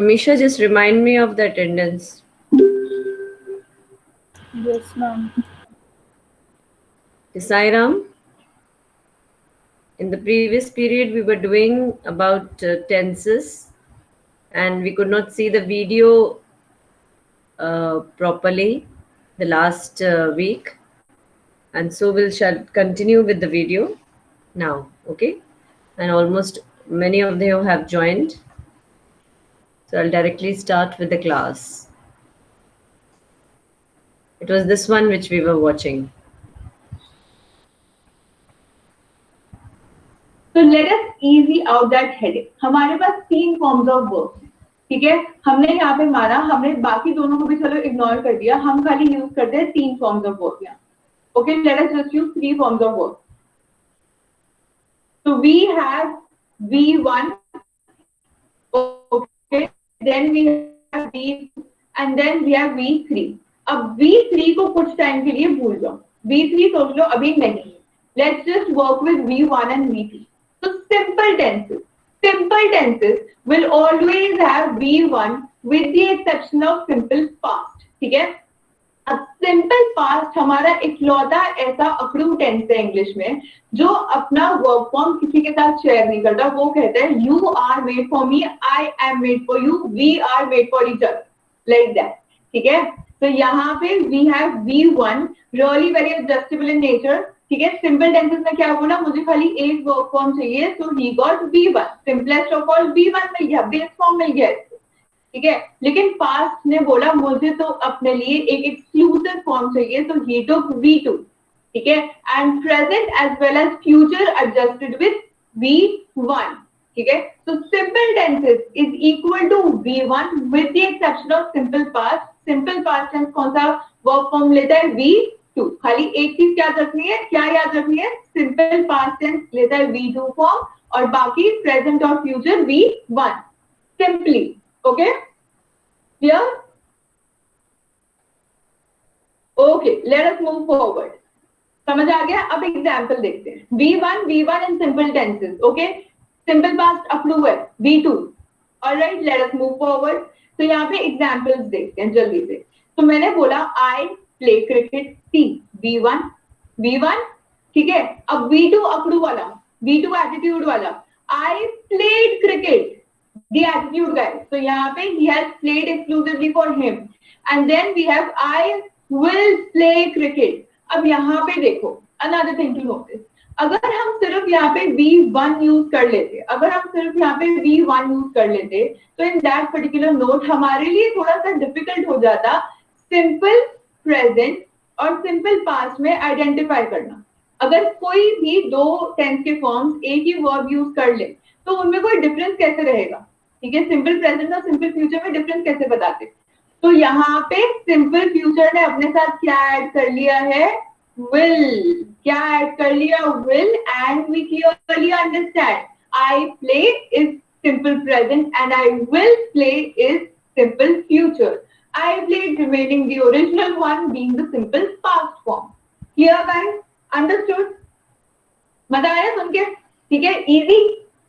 Amisha, just remind me of the attendance. Yes, ma'am. Sairam, in the previous period, we were doing about tenses, and we could not see the video properly the last week, and so we'll shall continue with the video now. Okay, and almost many of you have joined, so I'll directly start with the class. It was this one which we were watching. So let us easy out that headache. हमारे पास 3 forms of verb हैं, ठीक है? हमने यहाँ पे माना, हमने बाकी दोनों को भी चलो इग्नोर कर दिया, हम खाली यूज करते हैं 3 forms of verb यहाँ. Okay, let us just use 3 forms of verb. So we have V1, okay, then we have V2, and then we have V3. अब V3 को कुछ टाइम के लिए भूल जाओ, V3 सोच लो अभी नहीं. Let's just work with V1 and V3. So simple tenses will always have V1 with the exception of simple past. ठीक है? अब सिंपल पास्ट हमारा इकलौता ऐसा अक्रू टेंस है इंग्लिश में जो अपना वर्ब फॉर्म किसी के साथ शेयर नहीं करता. वो कहता है you are made for me, I am made for you, we are made for each other, like that. ठीक है? तो यहाँ पे we have V1 really very adjustable in nature. ठीक है? सिंपल टेंसेस में क्या बोला, मुझे खाली एक वर्ब फॉर्म चाहिए, so he got V1. Simplest of all V1 मिल गया, बेस फॉर्म मिल गया. ठीक है? लेकिन पास्ट ने बोला मुझे तो अपने लिए एक एक्सक्लूसिव फॉर्म चाहिए, तो ही टुक V2. ठीक है? And present as well as future adjusted with V1. ठीक है? तो simple tenses is equal to V1 with the exception of simple past. Simple past tense कौन सा वर्ब फॉर्म लेता है? V2. खाली एक चीज क्या रखनी है, क्या याद रखनी है? सिंपल पास्ट टेंस लेता है V2 फॉर्म और बाकी प्रेजेंट और future V1. Simply. Okay, clear? Okay, let us move forward. समझ आ गया? अब एग्जाम्पल देखते हैं. V1 in simple tenses. Okay, simple past approve है V2. Alright, let us move forward. तो यहाँ पे एग्जाम्पल्स देखते हैं जल्दी से. तो मैंने बोला I play cricket. C V1. ठीक है? अब V2 अप्रूव वाला, V2 एटीट्यूड वाला. I played cricket. The attitude guy. So यहाँ पे he has played exclusively for him. And then we have I will play cricket. अब यहाँ पे देखो, another thing to notice. अगर हम सिर्फ यहाँ पे V1 यूज कर लेते, तो in that particular note हमारे लिए थोड़ा सा difficult हो जाता simple present और simple past में identify करना. अगर कोई भी दो टेंस के फॉर्म्स एक ही वर्ब यूज कर ले तो उनमें कोई डिफरेंस कैसे रहेगा? ठीक है? सिंपल प्रेजेंट और सिंपल फ्यूचर में डिफरेंस कैसे बताते? तो यहाँ पे सिंपल फ्यूचर ने अपने साथ क्या ऐड कर लिया है? विल. क्या ऐड कर लिया? Will. And we clearly understand I play is simple present and I will play is simple future. I played remaining the original one being the simple past form. Clear guys? Understood? मजा आया सुन के? ठीक है? Easy.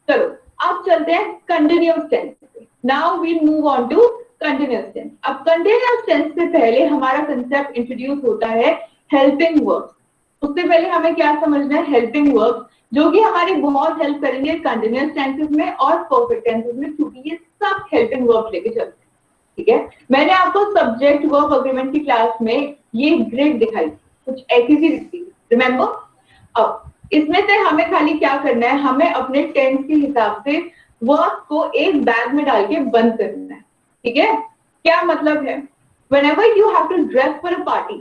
चलो अब चलते हैं continuous tense पे. Now we move on to continuous tense. अब कंटिन्यूअस टेंस से पहले हमारा कंसेप्ट इंट्रोड्यूस होता है हेल्पिंग वर्ब्स. उससे पहले हमें क्या समझना है? हेल्पिंग वर्ब्स, जो कि हमारी बहुत हेल्प करेंगे कंटिन्यूअस टेंसेस में और परफेक्ट टेंसेस में, क्योंकि ये सब हेल्पिंग वर्ब्स लेके चलते हैं. ठीक है? मैंने आपको सब्जेक्ट वर्ब अग्रीमेंट की क्लास में ये ग्रिड दिखाई, कुछ ऐसी सी दिखती है, रिमेंबर? अब इसमें से हमें खाली क्या करना है? हमें अपने टेंस के हिसाब से वर्ब को एक बैग में डाल के बंद करना है. ठीक है? क्या मतलब है? Whenever you have to dress for a party,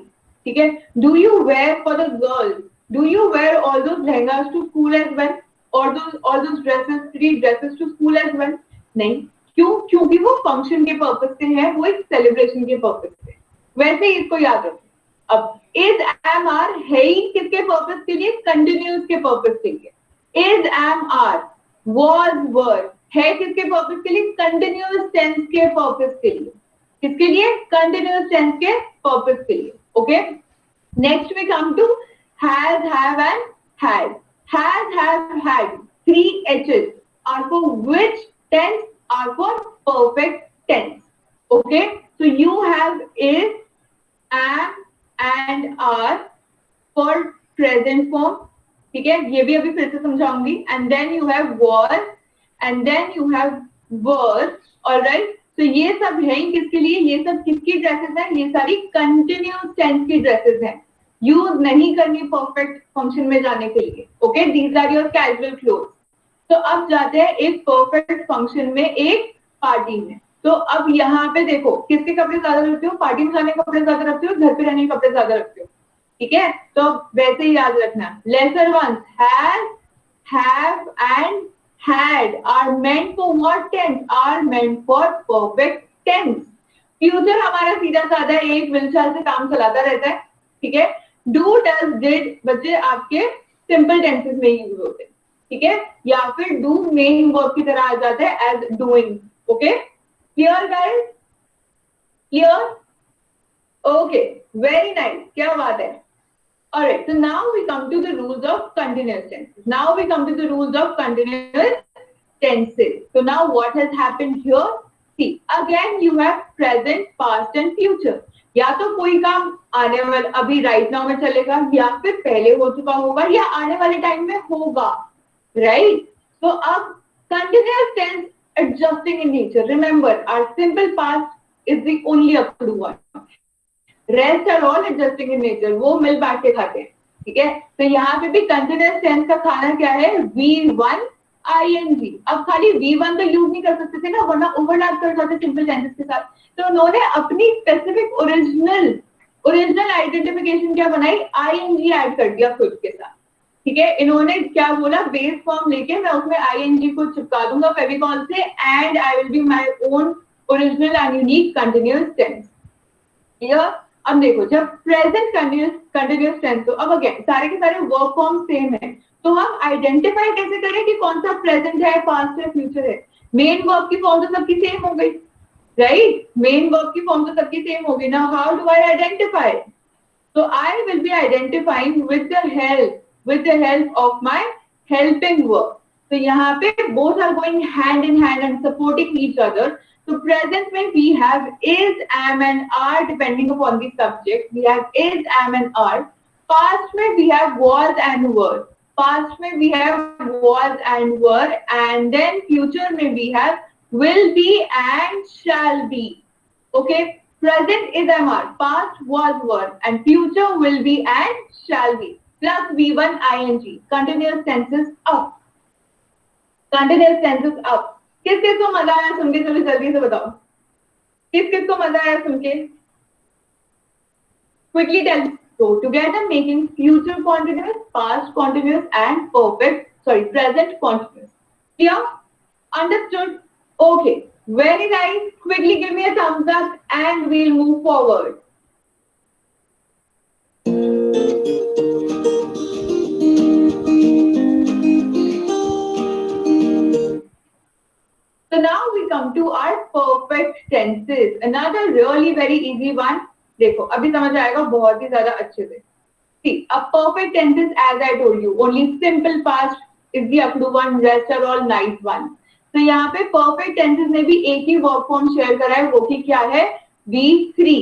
ठीक है? Do you wear for the girls? Do you wear all those lehengas to school as well? Or all those dresses, pretty dresses to school as well? नहीं. क्यों? क्योंकि वो function के purpose से है, वो एक सेलिब्रेशन के पर्पस से. वैसे ही इसको याद रखो. अब इज एम आर है ही किसके पर्पस के लिए? कंटिन्यूस के पर्पस के लिए. Is am are was were है किसके पर्पस के लिए? कंटिन्यूस टेंस के पर्पस के लिए. किसके लिए? कंटिन्यूस टेंस के पर्पस के लिए. Okay, next we come to has, have and had. Has, have, had, 3 H's are for which tense? Are for perfect tense. Okay, so you have is, am and are for present form. ठीक है, ये भी अभी फिर से समझाऊंगी. And then you have was, and then you have were. Alright, तो ये सब है किसके लिए? ये सब किसकी ड्रेसेस हैं? ये सारी कंटिन्यूस टेंस की ड्रेसेस हैं. यूज नहीं करनी परफेक्ट फंक्शन में जाने के लिए. Okay, these are your casual cloth. तो अब जाते हैं एक परफेक्ट फंक्शन में, एक पार्टी में. तो अब यहाँ पे देखो, किसके कपड़े ज्यादा रखते हो? पार्टी में जाने के कपड़े ज्यादा रखते हो, घर पे रहने के कपड़े ज्यादा रखते हो. ठीक है, तो वैसे ही याद रखना. Lesser ones has, have and had are meant for what tense? Are meant for perfect tense. Future हमारा सीधा साधा एक विलचाल से काम चलाता रहता है. ठीक है, डू डज डिड बच्चे आपके सिंपल टेंसेस में यूज होते हैं. ठीक है, या फिर डू मेन वर्ब की तरह आ जाता है as doing. Okay, clear guys? Clear? Okay, very nice, क्या बात है. Alright, so now we come to the rules of continuous tenses. Now we come to the rules of continuous tenses. So now what has happened here? See, again you have present, past and future. या तो कोई काम आने वाले अभी right now में चलेगा, या फिर पहले हो चुका होगा, या आने वाले टाइम में होगा. Right? So अब continuous tense adjusting in nature. Remember, our simple past is the only updo one. Rest are all adjusting in nature. वो मिल बांट के खाते हैं. ठीक है, तो यहाँ पे भी कंटिन्यूअस टेंस का खाना क्या है? V1 ing. अब खाली V1 तो यूज नहीं कर सकते थे ना, वरना ओवरलैप कर जाते सिंपल टेंसेस के साथ. तो उन्होंने अपनी स्पेसिफिक ओरिजिनल आइडेंटिफिकेशन क्या बनाई? ing ऐड कर दिया खुद के साथ. ठीक है, इन्होंने क्या बोला? बेस फॉर्म लेके मैं उसमें ing को चिपका दूंगा फेविकॉल से, and I will be my own original and unique continuous tense. Clear? अब देखो, जब प्रेजेंट कंटिन्यूअस टेंस, तो अब अगेन सारे के सारे वर्ब फॉर्म सेम है, तो हम आइडेंटिफाई कैसे करें कि कौन सा प्रेजेंट है, पास्ट है, फ्यूचर है? मेन वर्ब की फॉर्म तो सबकी सेम हो गई. राइट, मेन वर्ब की फॉर्म तो सबकी सेम हो गई. Now how do I identify? So I will be identifying with the help of my helping verb. So यहाँ पे both are going hand in hand and supporting each other. So present में we have is, am and are depending upon the subject. We have is, am and are. Past में we have was and were. Past में we have was and were, and then future में we have will be and shall be. Okay. Present is am are, past was were, and future will be and shall be. Plus V1 ing. Continuous tenses up. Continuous tenses up. किस किस को मजा आया सुन के? चलो जल्दी से बताओ, किस किस को मजा आया सुन के? Quickly tell. So together making future continuous, past continuous, and present continuous. Clear? Understood? Okay. Very nice. Quickly give me a thumbs up and we'll move forward. So now we come to our perfect tenses. Another really very easy one. देखो अभी समझ आएगा बहुत ही ज्यादा अच्छे से. See, a perfect tenses, as I told you, only simple past is the akdu one. Rest are all nice one. तो यहाँ पे परफेक्ट टेंसेस ने भी एक ही वर्ब फॉर्म शेयर करा है, वो की क्या है? V3.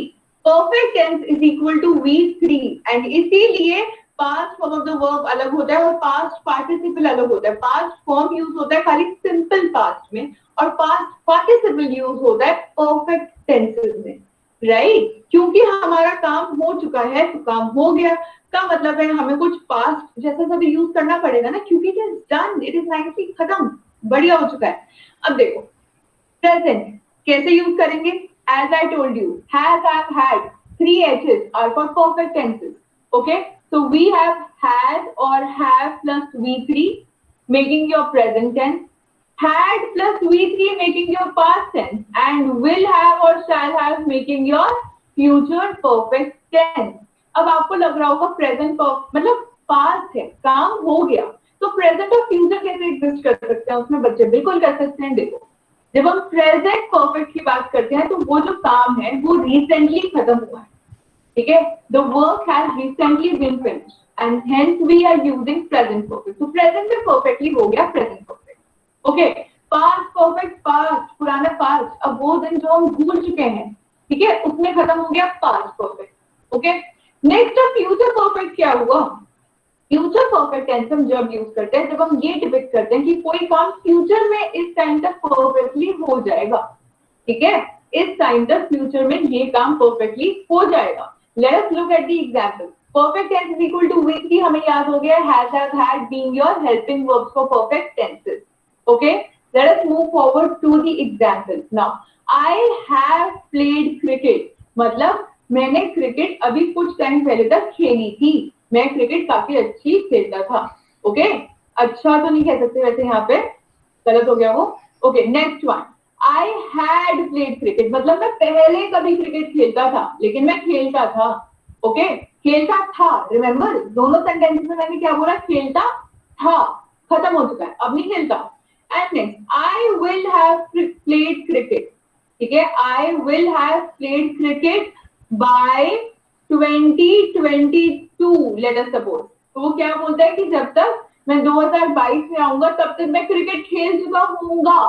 Perfect tense is equal to V3, and इसीलिए past form of the verb अलग होता है और पास्ट पार्टिसिपल अलग होता है. पास्ट फॉर्म यूज होता है खाली सिंपल पास्ट में, और पास्ट पार्टिसिपल यूज होता है परफेक्ट टेंसेस में. राइट? क्योंकि हमारा काम हो चुका है तो काम हो गया का मतलब है हमें कुछ पास्ट जैसा सब यूज करना पड़ेगा ना, क्योंकि it is done, it is nicely खत्म, बढ़िया हो चुका है. अब देखो प्रेजेंट कैसे यूज करेंगे? As I told you, has, have, had, 3 H's are for perfect tenses. Okay, so we have has or have plus V3 making your present tense, had plus V3 making your past tense, and will have or shall have making your future perfect tense. अब आपको लग रहा होगा present मतलब past है, काम हो गया, तो प्रेजेंट और फ्यूचर कैसे एग्जिस्ट कर सकते हैं उसमें? बच्चे बिल्कुल कर सकते हैं. देखो जब हम प्रेजेंट परफेक्ट की बात करते हैं तो वो जो काम है वो रिसेंटली खत्म हुआ है. ठीक है, the work has recently been finished and hence we are using present perfect. तो प्रेजेंट में परफेक्टली हो गया present perfect. Okay, past perfect past, पुराना पास्ट, अब वो दिन जो हम भूल चुके हैं, ठीक है, उसमें खत्म हो गया past perfect. Okay, next future perfect क्या हुआ? फ्यूचर परफेक्ट टेंस हम जब यूज करते हैं जब हम ये डिपिक्ट करते हैं कि कोई काम फ्यूचर में इस टाइम तक परफेक्टली हो जाएगा, ठीक है, इस टाइम तक फ्यूचर में ये काम परफेक्टली हो जाएगा। Let us look at the example. Perfect tense is equal to V, हमें याद हो गया, has had being your helping verbs for perfect tenses. Okay, let us move forward to the example now. I have played cricket, मतलब मैंने cricket अभी कुछ time पहले तक खेली थी, मैं क्रिकेट काफी अच्छी खेलता था। ओके, अच्छा तो नहीं कह सकते वैसे, यहाँ पे गलत हो गया वो। Okay, next one, I had played cricket, मतलब मैं पहले कभी क्रिकेट खेलता था, लेकिन मैं खेलता था। ओके, खेलता था, रिमेंबर दोनों सेंटेंस में मैंने क्या बोला, खेलता था, खत्म हो चुका है, अब नहीं खेलता। And next, I will have played cricket, ठीक है, आई will have played cricket bye 2022 let us suppose. तो वो क्या बोलता है कि जब तक मैं 2022 में आऊंगा तब तक मैं क्रिकेट खेल चुका होऊंगा।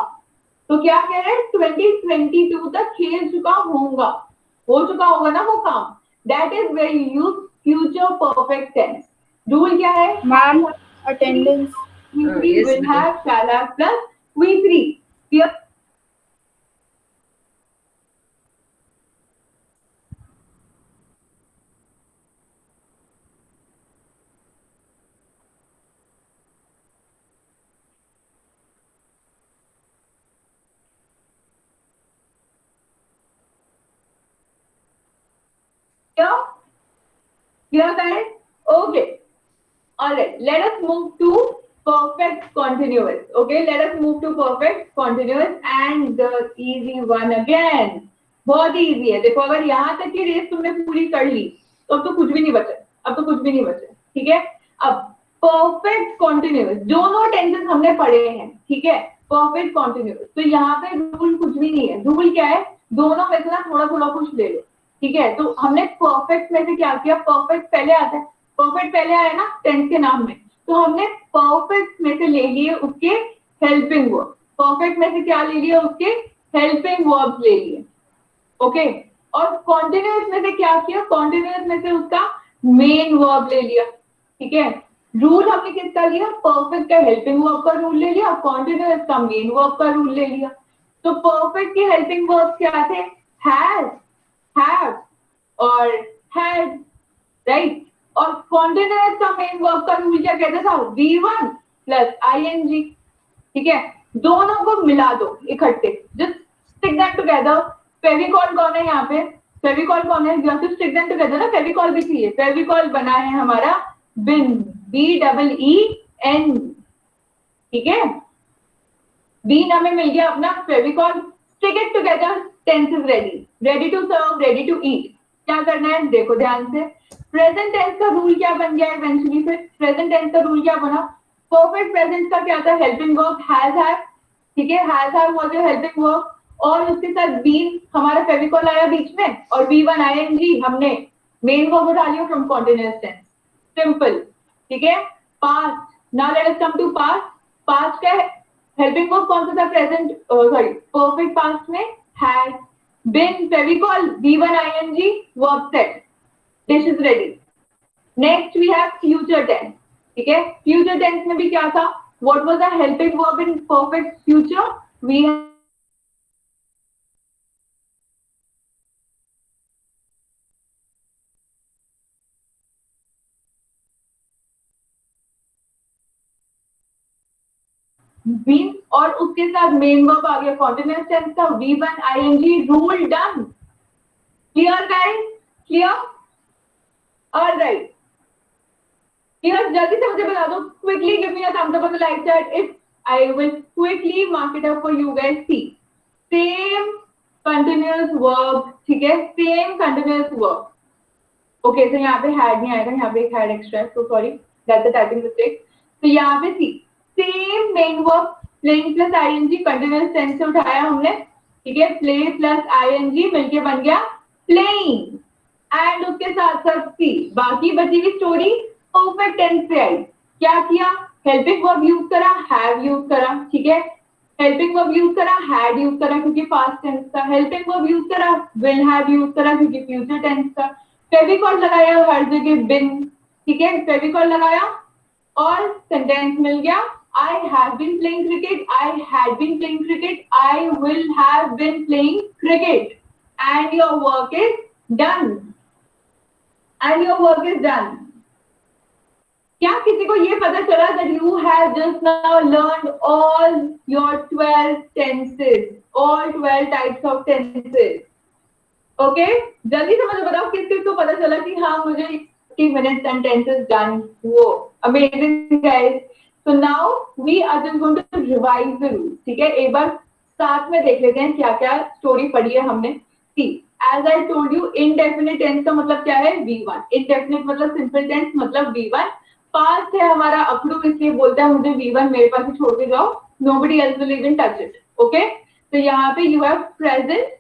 तो क्या कह रहे हैं, 2022 तक खेल चुका होऊंगा, हो चुका होगा ना वो काम। That is where you use future perfect tense. Rule क्या है, मैम अटेंडेंस। Yes, will बेटा. have, shall have plus V3। Clear? Clear? Clear guys? Okay. Alright, let us move to perfect continuous. Okay, let us move to perfect continuous and the easy one again. बहुत ही easy है, देखो अगर यहाँ तक की race तुमने पूरी कर ली तो अब तो कुछ भी नहीं बचा, अब तो कुछ भी नहीं बचा, ठीक है। अब परफेक्ट कॉन्टिन्यूअस दोनों टेंसेस हमने पढ़े हैं, ठीक है, परफेक्ट कॉन्टिन्यूअस, तो यहाँ पे रूल कुछ भी नहीं है। रूल क्या है, दोनों में से ना थोड़ा थोड़ा कुछ ले लो, ठीक है। तो हमने परफेक्ट में से क्या किया, परफेक्ट पहले आता है, परफेक्ट पहले आया ना टेंस के नाम में, तो हमने परफेक्ट में से ले लिए उसके हेल्पिंग वर्ब, परफेक्ट में से क्या ले लिया, उसके हेल्पिंग वर्ब ले लिए। ओके, और कॉन्टिन्यूअस में से क्या किया, कॉन्टिन्यूअस में से उसका मेन वर्ब ले लिया, ठीक है। रूल हमने किसका लिया, परफेक्ट का हेल्पिंग वर्ब का रूल ले लिया, कॉन्टिन्यूअस का मेन वर्ब का रूल ले लिया। तो परफेक्ट के हेल्पिंग वर्ब क्या थे, हैज, हैव और हैड, राइट। और कॉन्टिन्यूअस का मेन वर्ब का रूल क्या कहता था, V1 प्लस ING, ठीक है। दोनों को मिला दो इकट्ठे, just stick that together. Fevicol कौन है यहाँ पे, फेविकॉल कौन है, you have to stick them together ना, फेविकॉल भी चाहिए। फेविकॉल बना है हमारा बिन, BEEN, ठीक है। बीन हमें मिल गया अपना Fevicol, stick it together, tense is ready, ready to serve, ready to eat. क्या करना है, देखो ध्यान से, प्रेजेंट टेंस का रूल क्या बन गया इवेंचुअली, फिर प्रेजेंट टेंस का रूल क्या बना, परफेक्ट प्रेजेंट का क्या था, हेल्पिंग वर्ब हैज हैव, ठीक है, has have was your helping verb, और उसके साथ बीन हमारा फेविकॉल आया बीच में, और V1 ING हमने मेन वर्ब उठा लिया फ्रॉम कॉन्टिन्यूअस टेंस, सिंपल, ठीक है। Past, now let us come to past. Past का हेल्पिंग वर्ब कौन सा था, प्रेजेंट सॉरी परफेक्ट पास्ट में had, been Fevicol V1 ING verb set, dish is ready. Next we have future tense, ठीक है। Future tense में भी क्या था, what was the helping verb in perfect future, we been, और उसके साथ मेन वर्ब आ गया कॉन्टिन्यूअस टेंस का V1 ING, rule done. Clear guys, clear, alright, clear. जल्दी से मुझे बता दो, quickly give me a thumbs up on the like chat if I will quickly mark it up for you guys। See, same continuous verb, ठीक है, same continuous verb। Okay, तो यहाँ पे हैड नहीं आएगा, यहाँ पे एक हैड एक्स्ट्रा है, so sorry, that's a typing mistake. तो यहाँ पे see same main verb playing plus ING continuous tense से उठाया हमने, ठीक है, प्ले प्लस ING मिलके बन गया प्लेइंग, एंड उसके साथ साथ सी बाकी बची हुई स्टोरी परफेक्ट टेंस से आई। क्या किया, हेल्पिंग वर्ब यूज करा, हैव यूज करा, ठीक है, हेल्पिंग वर्ब यूज करा, हैड यूज करा क्योंकि पास्ट टेंस था, हेल्पिंग वर्ब यूज करा, विल हैव यूज करा क्योंकि फ्यूचर टेंस था, फेविकॉल लगाया हर जगह बिन, ठीक है, फेविकॉल लगाया और सेंटेंस मिल गया, I have been playing cricket, I had been playing cricket, I will have been playing cricket, and your work is done, and your work is done. क्या किसी को ये पता चला that you have just now learned all your 12 tenses, all 12 types of tenses? Okay? जल्दी से मुझे बताओ किस किस को पता चला कि हाँ मुझे 50 minutes and tenses done. वो amazing guys. So now we are just going to revise the rules. ठीक है, एक बार साथ में देख लेते हैं क्या क्या स्टोरी पढ़ी है हमने। See, as I told you, indefinite tense का मतलब क्या है? V1. Indefinite मतलब simple tense मतलब V1. पास्ट है हमारा अकड़ू, इसलिए बोलता है मुझे V1 मेरे पास ही छोड़ के जाओ, nobody else will even touch it. Okay? तो यहाँ पे you have present,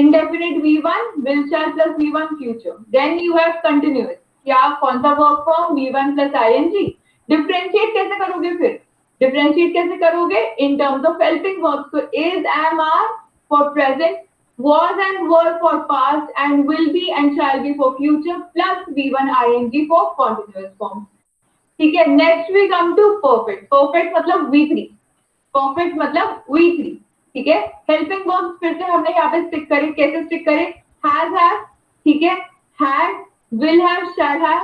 indefinite V1, will shall plus V1 future. Then you have continuous. क्या कौन सा verb form? V1 plus ing. Differentiate कैसे करोगे फिर? डिफरेंशिएट कैसे करोगे? In terms of helping verbs. So is, am, are for present, was and were for past, and will be and shall be for future, plus V1 ing for continuous form. ठीक है, next we come to perfect. Perfect मतलब V3, perfect मतलब V3, ठीक है। Helping verbs फिर से हमने यहाँ पे स्टिक करे, कैसे स्टिक करे? हैज हैव, ठीक है, had, will have, shall have,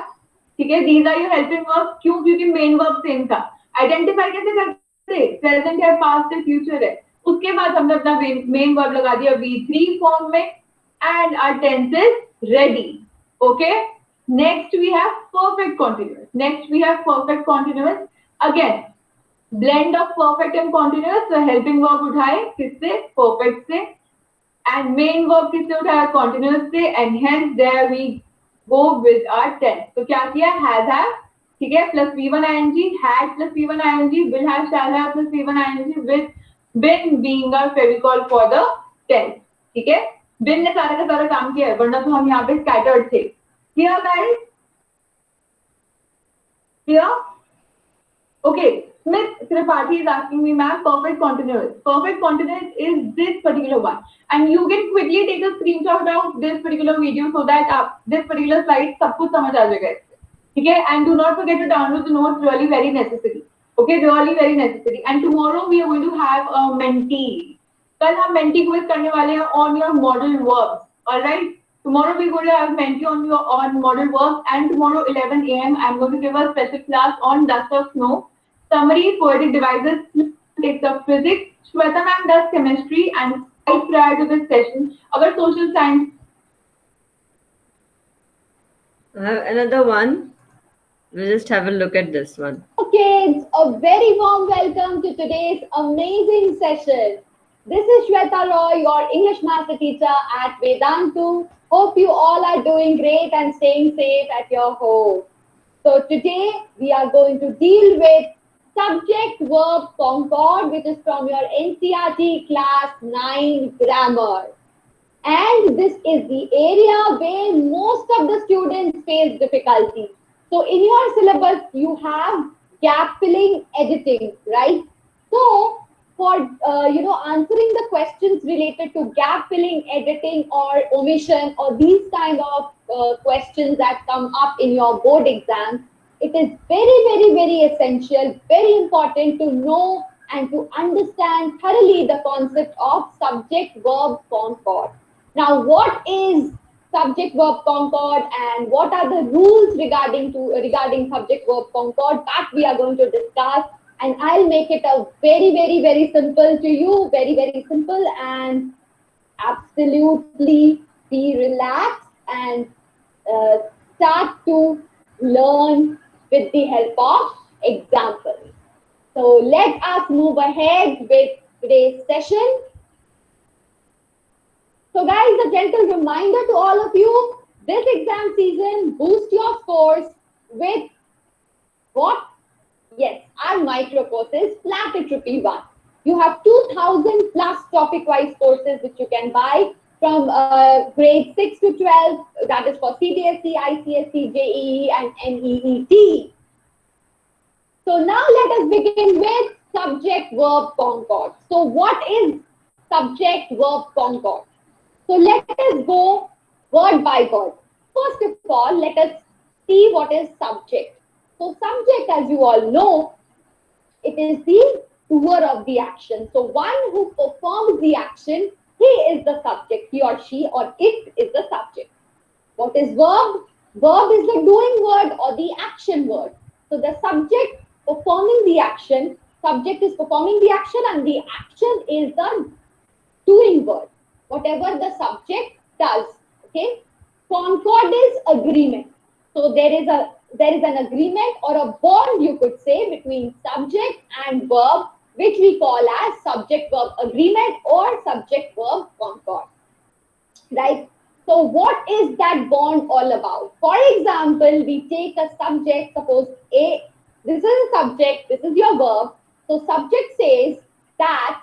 ठीक है, these are your helping verbs. क्यों? क्योंकि मेन वर्ब सेम था। आइडेंटिफाई कैसे करते? प्रेजेंट है, पास्ट है, फ्यूचर है, उसके बाद हमने अपना मेन वर्ब लगा दिया V3 फॉर्म में, and our tense is ready. Okay, next we have perfect continuous. Next we have perfect continuous. Again, blend of perfect and continuous. So helping verb उठाए किससे? Perfect से, and main verb किससे उठाया? Continuous से, and hence there we go with our tense. तो क्या किया? Has have, ठीक है, plus V1 ing, had plus V1 ing, will have, shall have plus V1 ing, with been being our favicol for the tense. ठीक है, been ने सारा का सारा काम किया है, वरना तो हम यहाँ पे scattered थे। Here guys, here, okay, Smith Tripathi is asking me, ma'am, perfect continuous. Perfect continuous is this particular one, and you can quickly take a screenshot of this particular video so that this particular slide सब कुछ समझ आ जाएगा, ठीक है? And do not forget to download the notes, really very necessary. Okay, really very necessary. And tomorrow we are going to have a mentee. कल हम mentee quiz करने वाले हैं on your model verbs. All right. Tomorrow we're going to have mentee on model verbs, and tomorrow 11 a.m. I'm going to give a special class on dust of snow, summary, poetic devices, takes up physics. Shweta ma'am does chemistry, and right prior to this session, our social science. I have another one. We'll just have a look at this one. Kids, a very warm welcome to today's amazing session. This is Shweta Roy, your English master teacher at VEENU. Hope you all are doing great and staying safe at your home. So today we are going to deal with Subject-Verb Concord, which is from your NCERT Class 9 Grammar. And this is the area where most of the students face difficulty. So in your syllabus, you have gap filling, editing, right? So for answering the questions related to gap filling, editing, or omission, or these kind of questions that come up in your board exams, it is very, very, very essential, very important to know and to understand thoroughly the concept of subject-verb concord. Now, what is subject-verb concord and what are the rules regarding subject-verb concord? That we are going to discuss. And I'll make it a very, very, very simple to you, very, very simple, and absolutely be relaxed and start to learn with the help of examples. So let us move ahead with today's session. So guys, a gentle reminder to all of you, this exam season, boost your scores with what? Yes, our micro courses, flat at ₹1. You have 2,000 plus topic-wise courses which you can buy from grade 6 to 12. That is for CBSE, ICSE, JEE, and NEET. So now let us begin with subject-verb concord. So what is subject-verb concord? So let us go word by word. First of all, let us see what is subject. So subject, as you all know, it is the doer of the action. So one who performs the action, he is the subject. He or she or it is the subject. What is verb? Verb is the doing word or the action word. So the subject performing the action, subject is performing the action and the action is the doing word. Whatever the subject does. Okay. Concord is agreement. So there is an agreement or a bond, you could say, between subject and verb, which we call as subject-verb agreement or subject-verb concord. Right? So what is that bond all about? For example, we take a subject, suppose A, this is a subject, this is your verb. So subject says that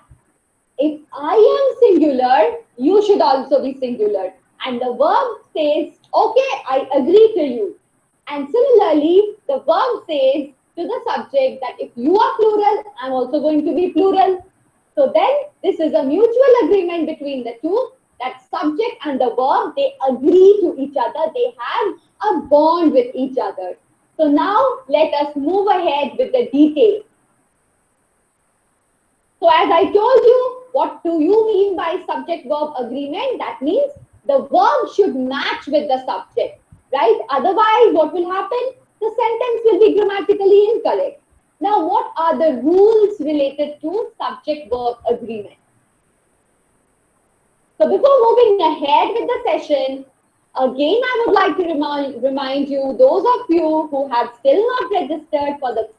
if I am singular, you should also be singular. And the verb says, okay, I agree to you. And similarly, the verb says to the subject that if you are plural, I'm also going to be plural. So then this is a mutual agreement between the two, that subject and the verb, they agree to each other. They have a bond with each other. So now let us move ahead with the details. So as I told you, what do you mean by subject-verb agreement? That means the verb should match with the subject, right? Otherwise, what will happen? The sentence will be grammatically incorrect. Now, what are the rules related to subject-verb agreement? So before moving ahead with the session, again, I would like to remind you, those of you who have still not registered for the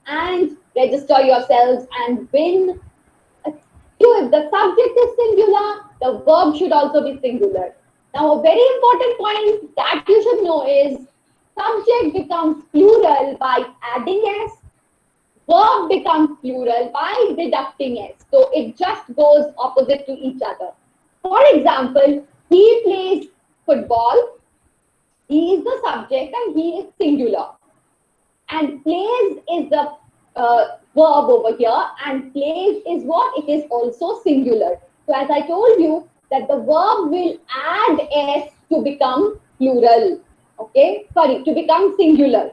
and register yourselves and win. If the subject is singular, the verb should also be singular. Now, a very important point that you should know is subject becomes plural by adding s, verb becomes plural by deducting s. So it just goes opposite to each other. For example, he plays football, he is the subject and he is singular. And plays is the verb over here, and plays is what? It is also singular. So as I told you that the verb will add s to become plural, okay? Sorry, to become singular,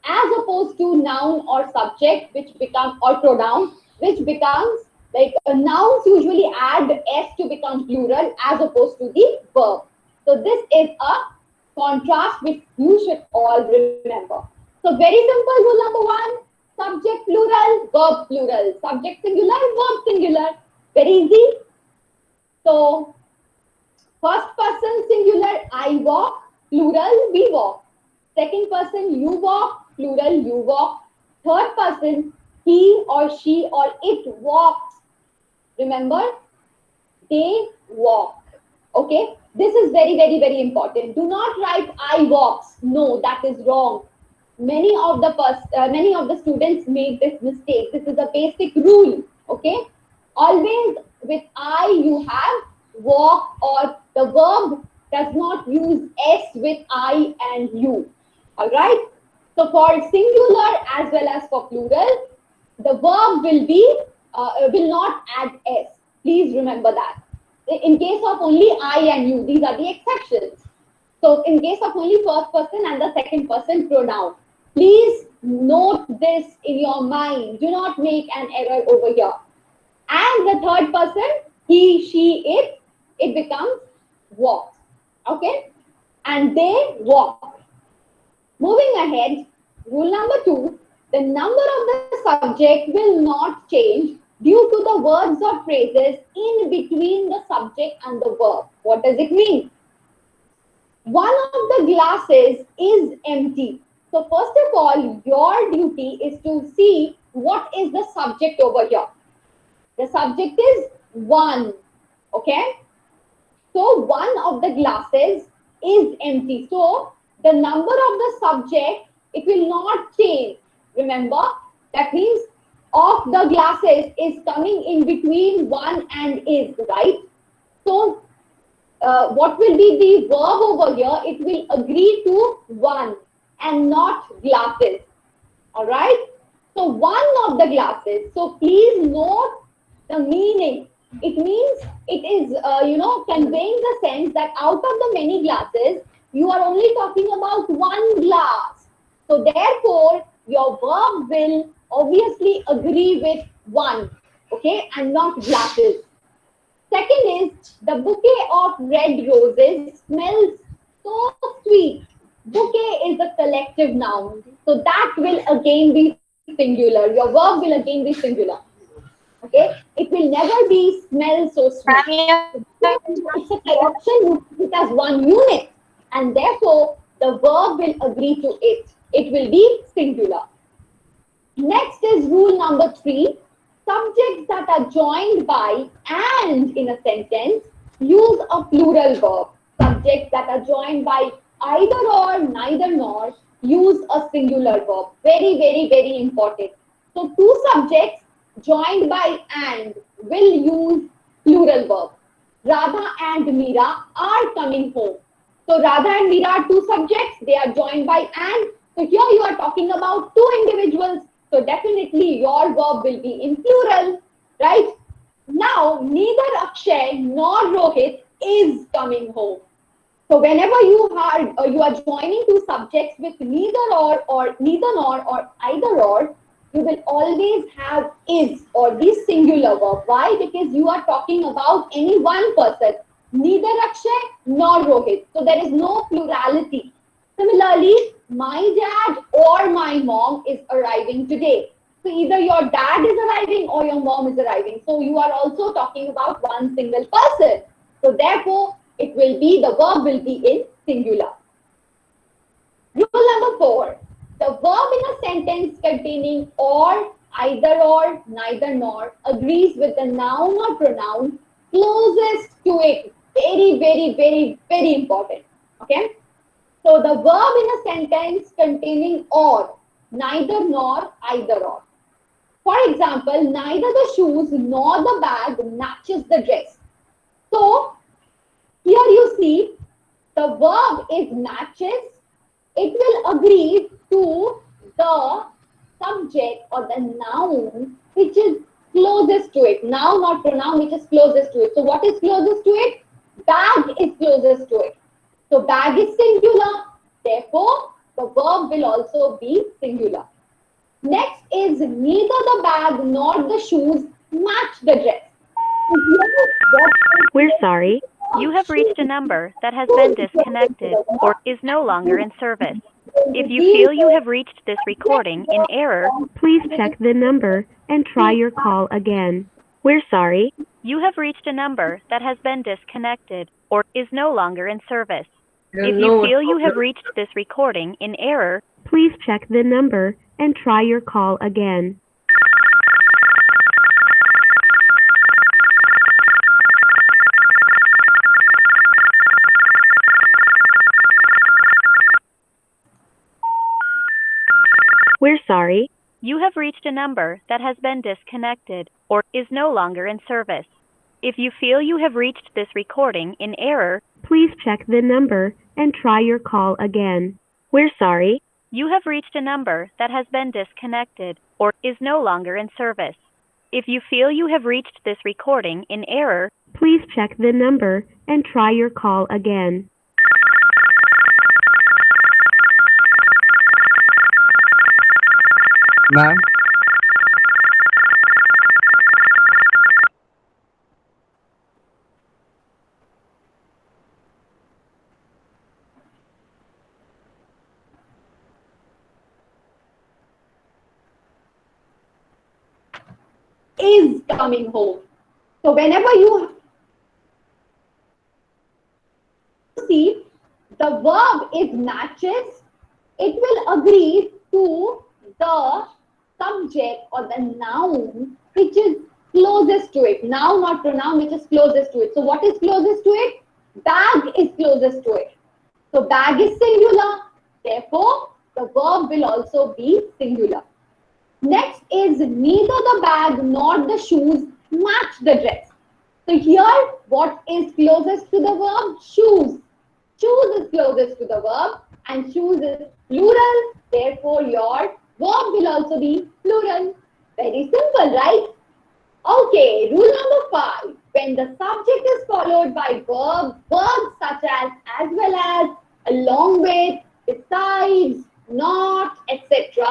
as opposed to noun or subject, which become, or pronoun, which becomes like nouns usually add s to become plural as opposed to the verb. So this is a contrast which you should all remember. So very simple rule number one, subject plural, verb plural. Subject singular, verb singular. Very easy. So first person singular, I walk, plural, we walk. Second person, you walk, plural, you walk. Third person, he or she or it walks. Remember, they walk. Okay, this is very, very, very important. Do not write I walks. No, that is wrong. Many of the students make this mistake. This is a basic rule. Okay, always with I you have walk, or the verb does not use s with I and you. All right. So for singular as well as for plural, the verb will not add s. Please remember that. In case of only I and you, these are the exceptions. So in case of only first person and the second person pronoun, please note this in your mind. Do not make an error over here. And the third person, he, she, it becomes walks. Okay? And they walk. Moving ahead, rule number two, the number of the subject will not change due to the words or phrases in between the subject and the verb. What does it mean? One of the glasses is empty. So first of all, your duty is to see what is the subject over here. The subject is one. Okay? So one of the glasses is empty. So the number of the subject, it will not change. Remember, that means of the glasses is coming in between one and is, right? So what will be the verb over here? It will agree to one and not glasses. All right. So one of the glasses. So please note the meaning. It means it is, conveying the sense that out of the many glasses, you are only talking about one glass. So therefore, your verb will obviously agree with one, okay, and not glasses. Second is the bouquet of red roses smells so sweet. Bouquet is a collective noun, so that will again be singular. Your verb will again be singular. Okay, it will never be smell so sweet. It's a collection, you take it as one unit, and therefore the verb will agree to it. It will be singular. Next is rule number 3. Subjects that are joined by and in a sentence use a plural verb. Subjects that are joined by either or, neither nor use a singular verb. Very, very, very important. So two subjects joined by and will use plural verb. Radha and Meera are coming home. So Radha and Meera are two subjects. They are joined by and. So here you are talking about two individuals. So definitely your verb will be in plural, right? Now, neither Akshay nor Rohit is coming home. So whenever you are joining two subjects with neither or neither nor or either or, you will always have is or the singular verb. Why? Because you are talking about any one person, neither Akshay nor Rohit. So there is no plurality. Similarly, my dad or my mom is arriving today. So either your dad is arriving or your mom is arriving. So you are also talking about one single person. So therefore, it will be, the verb will be in singular. Rule number 4. The verb in a sentence containing or, either or, neither nor agrees with the noun or pronoun closest to it. Very, very, very, very important. Okay. So the verb in a sentence containing or, neither nor, either or. For example, neither the shoes nor the bag matches the dress. So here you see the verb is matches. It will agree to the subject or the noun which is closest to it. Noun or pronoun which is closest to it. So what is closest to it? Bag is closest to it. So bag is singular. Therefore, the verb will also be singular. Next is neither the bag nor the shoes match the dress. We're sorry. You have reached a number that has been disconnected or is no longer in service. If you feel you have reached this recording in error, please check the number and try your call again. We're sorry. You have reached a number that has been disconnected or is no longer in service. If you feel you have reached this recording in error, please check the number and try your call again. We're sorry. You have reached a number that has been disconnected or is no longer in service. If you feel you have reached this recording in error, please check the number and try your call again. We're sorry. You have reached a number that has been disconnected or is no longer in service. If you feel you have reached this recording in error, please check the number and try your call again. Ma'am, Is coming home. So whenever you see the verb is matches, it will agree to the subject or the noun which is closest to it. Noun or pronoun which is closest to it. So what is closest to it? Bag is closest to it. So bag is singular. Therefore, the verb will also be singular. Next is neither the bag nor the shoes match the dress. So here, what is closest to the verb? Shoes. Shoes is closest to the verb and shoes is plural. Therefore, your Verb will also be plural. Very simple, right? Okay, rule number 5. When the subject is followed by verbs such as well as, along with, besides, not, etc.,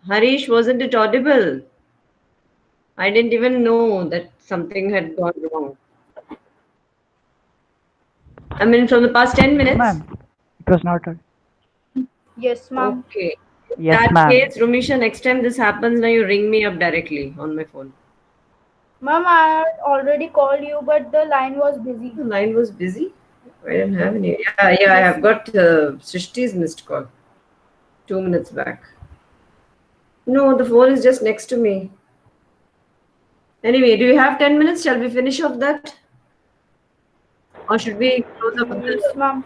Harish, wasn't it audible? I didn't even know that something had gone wrong. I mean, from the past 10 No, minutes? ma'am. It was not. Yes, ma'am. Okay. In Yes, that ma'am. case, Rumisha, next time this happens, now you ring me up directly on my phone. Ma'am, I had already called you, but the line was busy. The line was busy. I didn't have any. Yeah, I have got Srishti's missed call 2 minutes back. No, the phone is just next to me. Anyway, do you have 10 minutes? Shall we finish off that? Or should we close up? Yes, ma'am.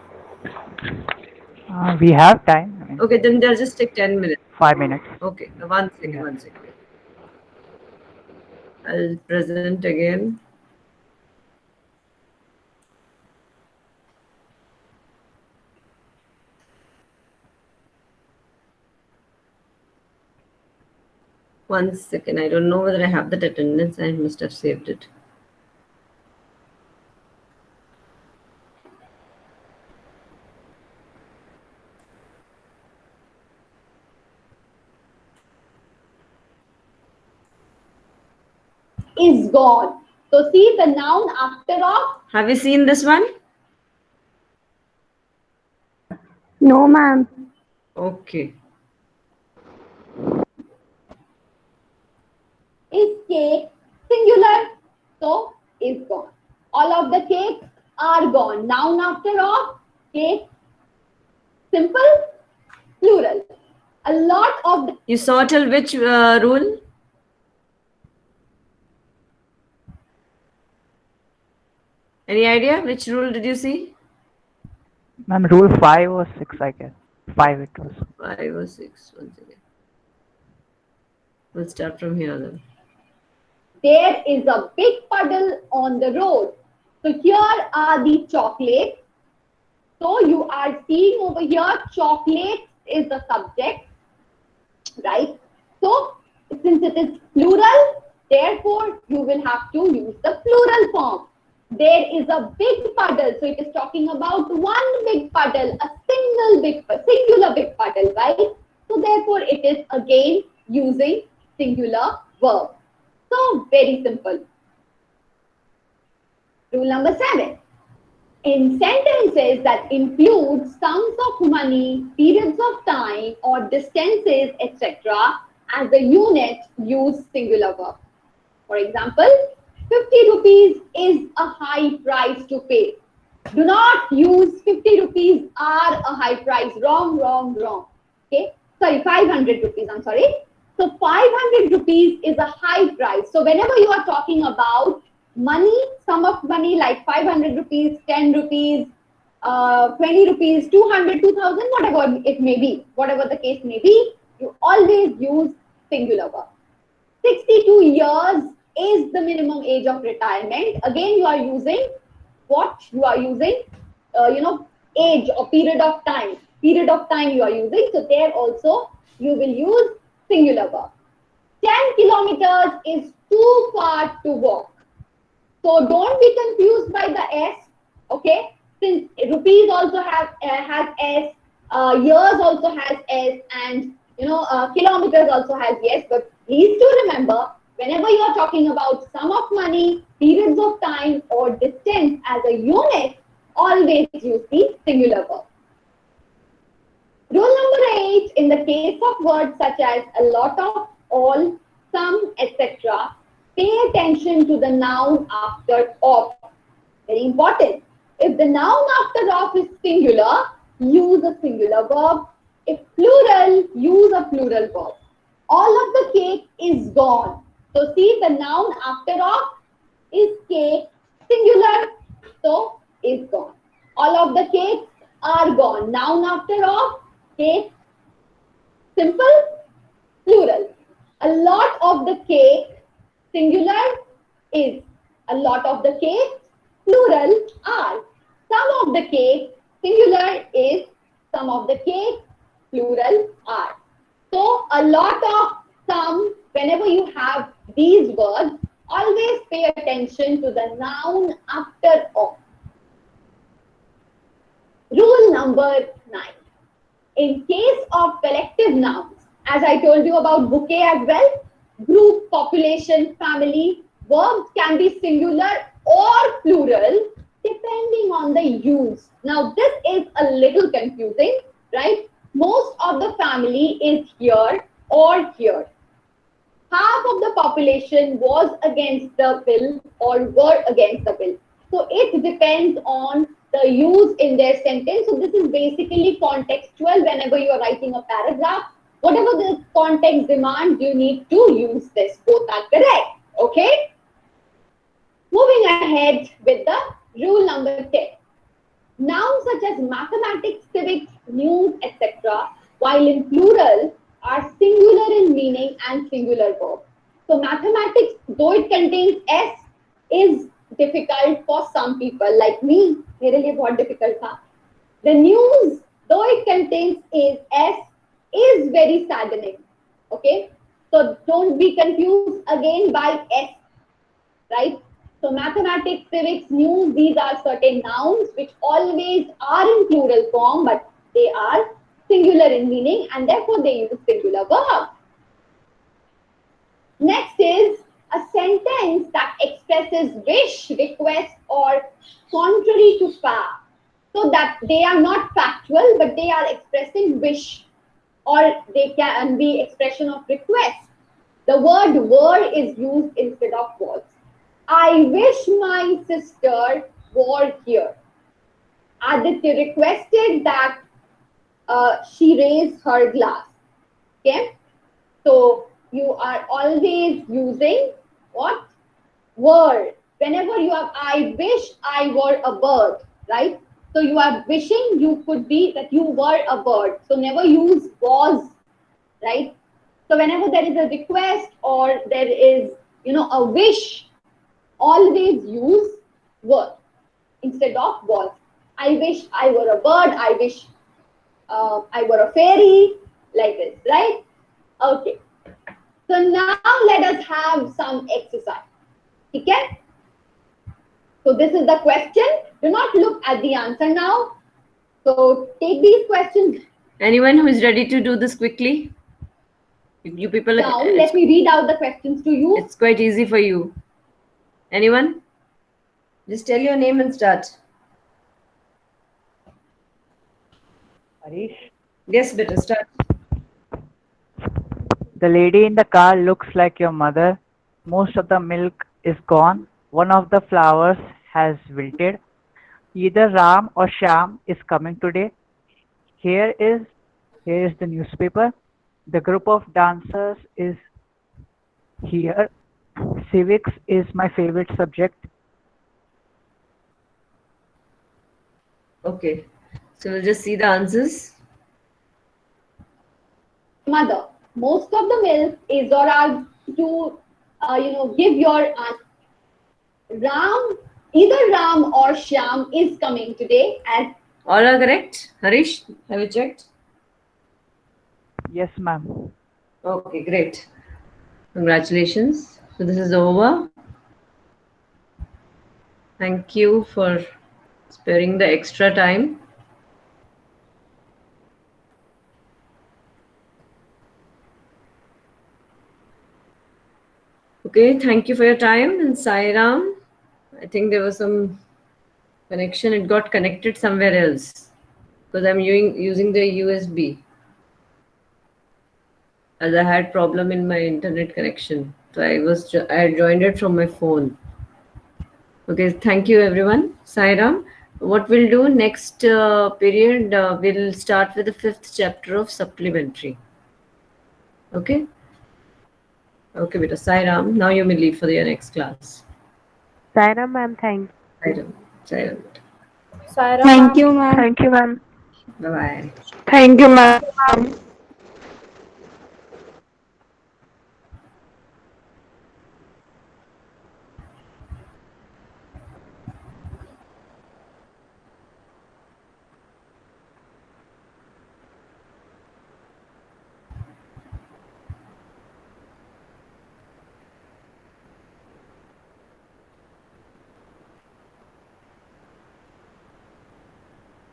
We have time. I mean, Okay, then they'll just take 10 minutes. 5 minutes. Okay, one second, Yeah. 1 second. I'll present again. One second, I don't know whether I have that attendance. I must have saved it. Is gone. So see the noun after of Have you seen this one? No, ma'am. Okay. is cake singular. So is gone. All of the cakes are gone. Noun after of cake simple plural. A lot of the You saw till which rule? Any idea? Which rule did you see? Ma'am, rule 5 or 6, I guess. 5 it was. 5 or 6. Once again. We'll start from here then. there is a big puddle on the road. So here are the chocolates. So you are seeing over here, chocolates is the subject, right? So since it is plural, therefore you will have to use the plural form. There is a big puddle. So it is talking about one big puddle, a singular big puddle, right? So therefore it is again using singular verb. So very simple. Rule number 7. In sentences that include sums of money, periods of time, or distances, etc., as a unit, use singular verb. For example, 50 rupees is a high price to pay. Do not use 50 rupees are a high price. Wrong. Okay. Sorry, 500 rupees. I'm sorry. So 500 rupees is a high price. So whenever you are talking about money, sum of money like 500 rupees, 10 rupees, 20 rupees, 200, 2000, whatever it may be, whatever the case may be, you always use singular verb. 62 years is the minimum age of retirement. Again, you are using what? You are using, age or period of time. Period of time you are using. So there also you will use singular verb. 10 kilometers is too far to walk. So don't be confused by the S, okay? Since rupees also has S, years also has S, and kilometers also has yes. But please do remember, whenever you are talking about sum of money, periods of time, or distance as a unit, always use the singular verb. Rule number 8, in the case of words such as a lot of, all, some, etc., pay attention to the noun after of. Very important. If the noun after of is singular, use a singular verb. If plural, use a plural verb. All of the cake is gone. So see, the noun after of is cake, singular, so is gone. All of the cakes are gone. Noun after of cake, simple, plural. A lot of the cake, singular, is. A lot of the cakes, plural, are. Some of the cake, singular, is. Some of the cake, plural, are. So a lot of, some, whenever you have these words, always pay attention to the noun after of. Rule number 9. In case of collective nouns As I told you about bouquet as well, group, population, family. Verbs can be singular or plural depending on the use. Now this is a little confusing, right? Most of the family is here or here. Half of the population was against the bill or were against the bill. So it depends on the use in their sentence. So this is basically contextual. Whenever you are writing a paragraph, whatever the context demands, you need to use this. Both are correct. Okay? Moving ahead with the rule number 10. Nouns such as mathematics, civics, news, etc., while in plural, are singular in meaning and singular verb. So mathematics, though it contains S, is difficult for some people like me. मेरे लिए बहुत difficult था. The news, though it contains S, is very saddening. Okay, so don't be confused again by S, right? So mathematics, civics, news, these are certain nouns which always are in plural form, but they are singular in meaning and therefore they use singular verb. Next is a sentence that expresses wish, request, or contrary to fact. So that they are not factual, but they are expressing wish, or they can be expression of request. The word were is used instead of was. I wish my sister were here. Aditya requested that she raise her glass. Okay, so you are always using what? Were. Whenever you have I wish I were a bird, right? So you are wishing you could be that you were a bird. So never use was, right? So whenever there is a request or there is, a wish, always use were instead of was. I wish I were a bird. I wish I were a fairy, like this, right? Okay. So now let us have some exercise. Okay? So this is the question. Do not look at the answer now. So take these questions. Anyone who is ready to do this quickly? You people. Now let me read out the questions to you. It's quite easy for you. Anyone? Just tell your name and start. Harish, Yes, better start. the lady in the car looks like your mother. Most of the milk is gone. One of the flowers has wilted. Either Ram or Sham is coming today. Here is the newspaper. The group of dancers is here. Civics is my favorite subject. Okay. So we'll just see the answers. Mother, most of the milk is or are to give your answer. Ram, either Ram or Shyam is coming today as All are correct. Harish, have you checked? Yes, ma'am. Okay, great. Congratulations. So this is over. Thank you for sparing the extra time. Okay, thank you for your time. And Sairam, I think there was some connection. It got connected somewhere else because I'm using the USB. As I had problem in my internet connection, so I had joined it from my phone. Okay, thank you everyone. Sairam, what we'll do next period, we'll start with the 5th chapter of supplementary. Okay. Okay, beta. Sairam, now you may leave for your next class. Saira ma'am, thank Sairam. Sairam. Saira Thank ma'am. you, ma'am. you ma'am. Bye bye. Thank you, ma'am.